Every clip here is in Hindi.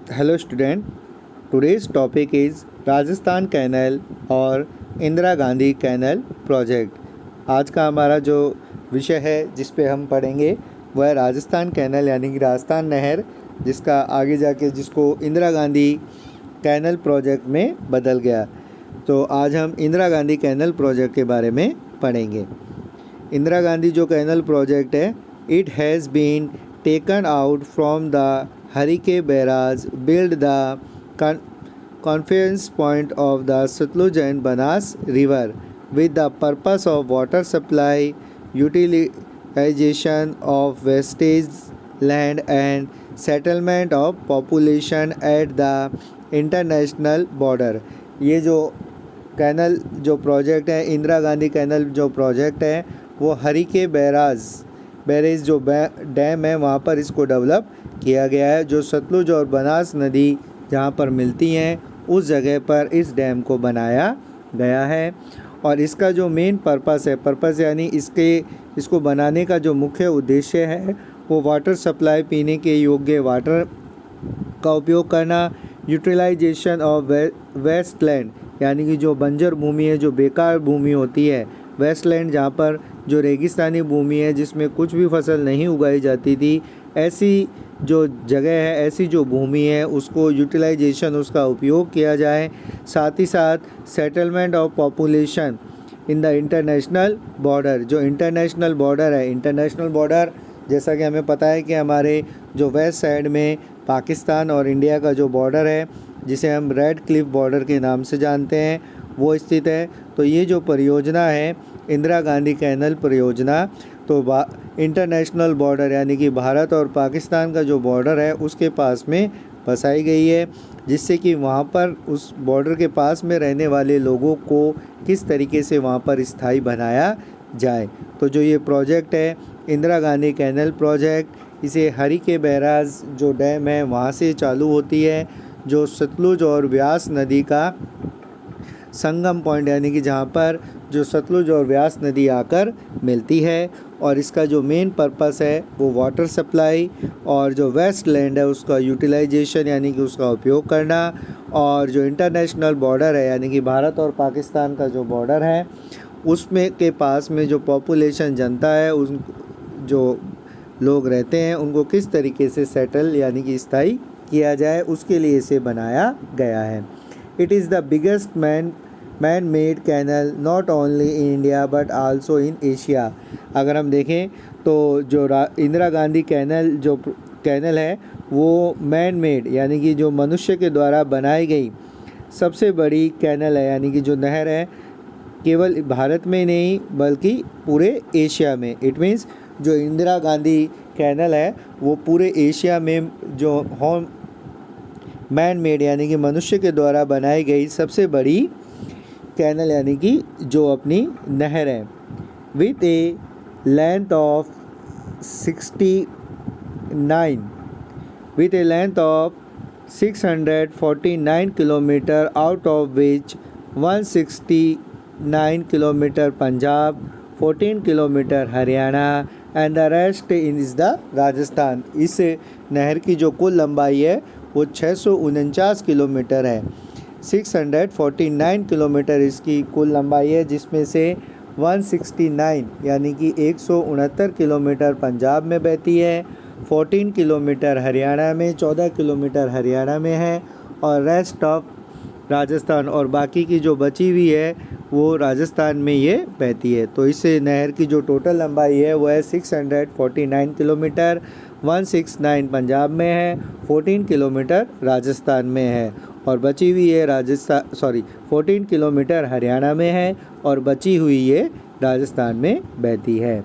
Hello student, today's topic is Rajasthan canal और इंदिरा गांधी कैनल प्रोजेक्ट। आज का हमारा जो विषय है जिस पे हम पढ़ेंगे वह है राजस्थान कैनल यानी कि राजस्थान नहर, जिसका आगे जाके जिसको इंदिरा गांधी कैनल प्रोजेक्ट में बदल गया। तो आज हम इंदिरा गांधी कैनल प्रोजेक्ट के बारे में पढ़ेंगे। इंदिरा गांधी जो कैनल प्रोजेक्ट है, it has been taken out from the Harike barrage, build the confluence point of the Satluj and Banas river with the purpose of water supply, utilization of wastage land and settlement of population at the international border। ये जो कैनल जो प्रोजेक्ट है, इंदिरा गांधी कैनल जो प्रोजेक्ट है, वो हरिके बैरेज जो डैम है वहाँ पर इसको डेवलप किया गया है। जो सतलुज और बनास नदी जहाँ पर मिलती हैं उस जगह पर इस डैम को बनाया गया है। और इसका जो मेन पर्पस यानी इसको बनाने का जो मुख्य उद्देश्य है वो वाटर सप्लाई, पीने के योग्य वाटर का उपयोग करना, यूटिलाइजेशन ऑफ वेस्टलैंड यानी कि जो बंजर भूमि है, जो बेकार भूमि होती है, वेस्टलैंड जहाँ पर जो रेगिस्तानी भूमि है जिसमें कुछ भी फसल नहीं उगाई जाती थी, ऐसी जो जगह है, ऐसी जो भूमि है, उसको यूटिलाइजेशन, उसका उपयोग किया जाए। साथ ही साथ settlement of population in the international border. जो इंटरनेशनल बॉर्डर है, इंटरनेशनल बॉर्डर जैसा कि हमें पता है कि हमारे जो वेस्ट साइड में पाकिस्तान और इंडिया का जो बॉर्डर है, जिसे हम रेड क्लिफ बॉर्डर के नाम से जानते हैं, वो स्थित है। तो ये जो परियोजना है इंदिरा गांधी कैनल परियोजना, तो इंटरनेशनल बॉर्डर यानी कि भारत और पाकिस्तान का जो बॉर्डर है उसके पास में बसाई गई है, जिससे कि वहाँ पर उस बॉर्डर के पास में रहने वाले लोगों को किस तरीके से वहाँ पर स्थायी बनाया जाए। तो जो ये प्रोजेक्ट है इंदिरा गांधी कैनल प्रोजेक्ट, इसे हरिके बैराज जो डैम है वहाँ से चालू होती है, जो सतलुज और व्यास नदी का संगम पॉइंट यानी कि जहाँ पर जो सतलुज और व्यास नदी आकर मिलती है। और इसका जो मेन पर्पस है वो वाटर सप्लाई और जो वेस्ट लैंड है उसका यूटिलाइजेशन यानी कि उसका उपयोग करना, और जो इंटरनेशनल बॉर्डर है यानी कि भारत और पाकिस्तान का जो बॉर्डर है उसमें के पास में जो पॉपुलेशन जनता है, उन जो लोग रहते हैं उनको किस तरीके से सेटल यानी कि स्थायी किया जाए, उसके लिए इसे बनाया गया है। It is the biggest man made canal not only in India but also in Asia. अगर हम देखें तो जो इंदिरा गांधी कैनल है वो मैन मेड यानी कि जो मनुष्य के द्वारा बनाई गई सबसे बड़ी कैनल है, यानी कि जो नहर है केवल भारत में नहीं बल्कि पूरे एशिया में। इट मीन्स जो इंदिरा गांधी कैनल है वो पूरे एशिया में जो होम मैन मेड यानी कि मनुष्य के द्वारा बनाई गई सबसे बड़ी कैनल यानी कि जो अपनी नहर है। With A length of 649 kilometre, out of which 169 kilometre Punjab, 14 kilometre Haryana and the rest is the Rajasthan. इस नहर की जो कुल लंबाई है वो 649 किलोमीटर है। 649 किलोमीटर इसकी कुल लंबाई है, जिसमें से 169 यानी कि 169 किलोमीटर पंजाब में बहती है, 14 किलोमीटर हरियाणा में, 14 किलोमीटर हरियाणा में है, और रेस्ट ऑफ राजस्थान और बाकी की जो बची हुई है वो राजस्थान में ये बहती है। तो इस नहर की जो टोटल लंबाई है वो है 649 किलोमीटर, 169 पंजाब में है, 14 किलोमीटर राजस्थान में है और बची हुई है 14 किलोमीटर हरियाणा में है और बची हुई ये राजस्थान में बहती है।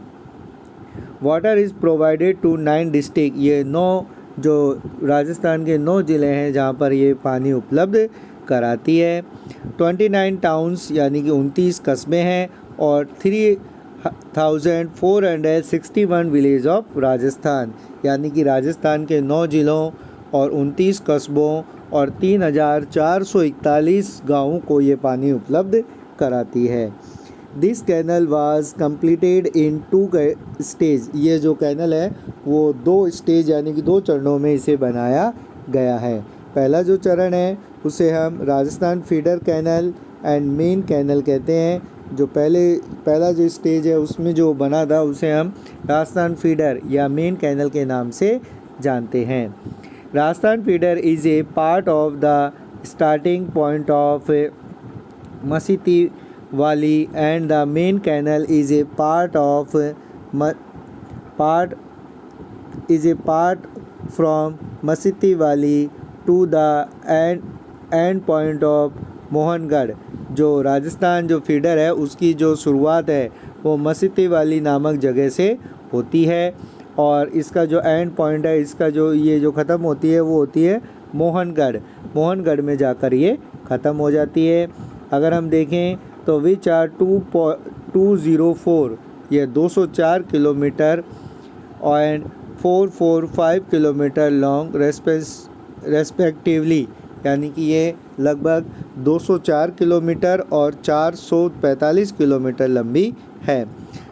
Water is provided to 9 district. ये 9 जो राजस्थान के 9 ज़िले हैं जहाँ पर ये पानी उपलब्ध कराती है। 29 टाउन्स यानी कि 29 कस्बे हैं और 3461 विलेज ऑफ राजस्थान, यानी कि राजस्थान के 9 ज़िलों और 29 कस्बों और 3441 गाँवों को ये पानी उपलब्ध कराती है। This canal was completed in 2 stage. ये जो कैनल है वो 2 स्टेज यानी कि 2 चरणों में इसे बनाया गया है। पहला जो चरण है उसे हम Rajasthan feeder canal and main canal कहते हैं। जो पहला जो स्टेज है उसमें जो बना था उसे हम राजस्थान फीडर या मेन कैनल के नाम से जानते हैं। Rajasthan feeder is a part of the starting point of Masitawali and the main canal is a part from Masitawali to the end point of Mohangarh. जो राजस्थान जो फीडर है उसकी जो शुरुआत है वो मसीती वाली नामक जगह से होती है और इसका जो एंड पॉइंट है, इसका जो ये जो ख़त्म होती है वो होती है मोहनगढ़ में जाकर ये ख़त्म हो जाती है। अगर हम देखें तो विच आर 204 ये 204 kilometre and 445 kilometre long respectively, यानी कि ये लगभग 204 किलोमीटर और 445 किलोमीटर लंबी है।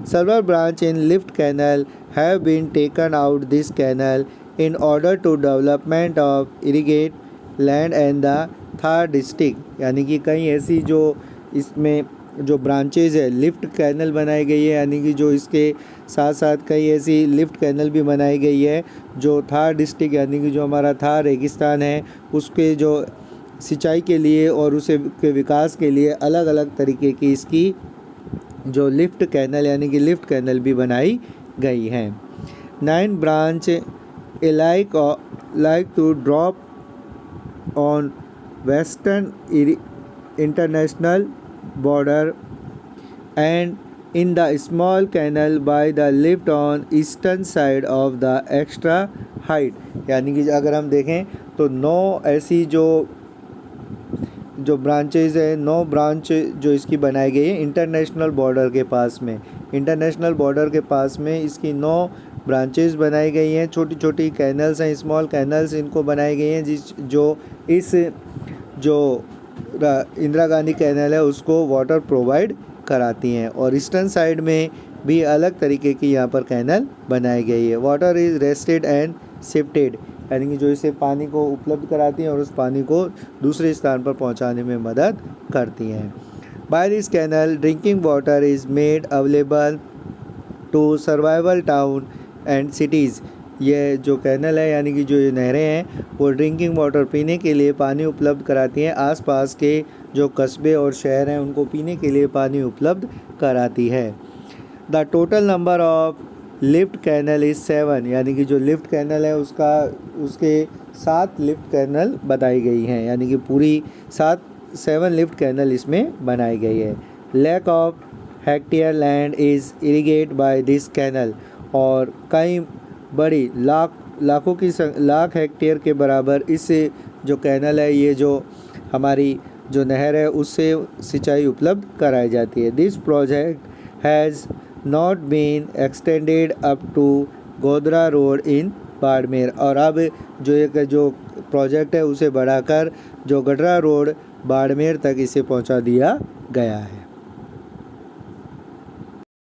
Several branch in lift canal have been taken out this canal in order to development of irrigate land and the Thar district, यानी कि कई ऐसी जो इसमें जो ब्रांचेज है लिफ्ट कैनल बनाई गई है, यानी कि जो इसके साथ साथ कई ऐसी लिफ्ट कैनल भी बनाई गई है जो थार डिस्ट्रिक्ट यानी कि जो हमारा थार रेगिस्तान है उसके जो सिंचाई के लिए और उसे के विकास के लिए अलग अलग तरीके की इसकी जो लिफ्ट कैनल यानी कि लिफ्ट कैनल भी बनाई गई हैं। 9 branch like to drop on western international border and in the small canal by the lift on eastern side of the extra height, यानी कि अगर हम देखें तो 9 ऐसी जो ब्रांचेज है, 9 ब्रांच जो इसकी बनाई गई है इंटरनेशनल बॉर्डर के पास में इसकी 9 ब्रांचेज बनाई गई हैं। छोटी छोटी कैनल्स हैं, स्मॉल कैनल्स इनको बनाई गई हैं जो इंदिरा गांधी कैनल है उसको वाटर प्रोवाइड कराती हैं। और ईस्टर्न साइड में भी अलग तरीके की यहाँ पर कैनल बनाई गई है। Water is rested and shifted, यानी कि जो इसे पानी को उपलब्ध कराती हैं और उस पानी को दूसरे स्थान पर पहुँचाने में मदद करती हैं। By this canal drinking water is made available to survival town and cities. ये जो कैनल है यानी कि जो ये नहरें हैं वो ड्रिंकिंग वाटर पीने के लिए पानी उपलब्ध कराती हैं। आसपास के जो कस्बे और शहर हैं उनको पीने के लिए पानी उपलब्ध कराती है। The total number of lift canal is 7, यानी कि जो लिफ्ट कैनल है उसके 7 लिफ्ट कैनल बताई गई हैं, यानी कि पूरी 7 लिफ्ट कैनल इसमें बनाई गई है। Lakh of hectare land is irrigate by this canal, और कई बड़ी लाख हेक्टेयर के बराबर इस जो कैनल है ये जो हमारी जो नहर है उससे सिंचाई उपलब्ध कराई जाती है। This project has not been extended up to Godhra road in Barmer, और अब जो प्रोजेक्ट है उसे बढ़ाकर जो गडरा रोड बाड़मेर तक इसे पहुंचा दिया गया है।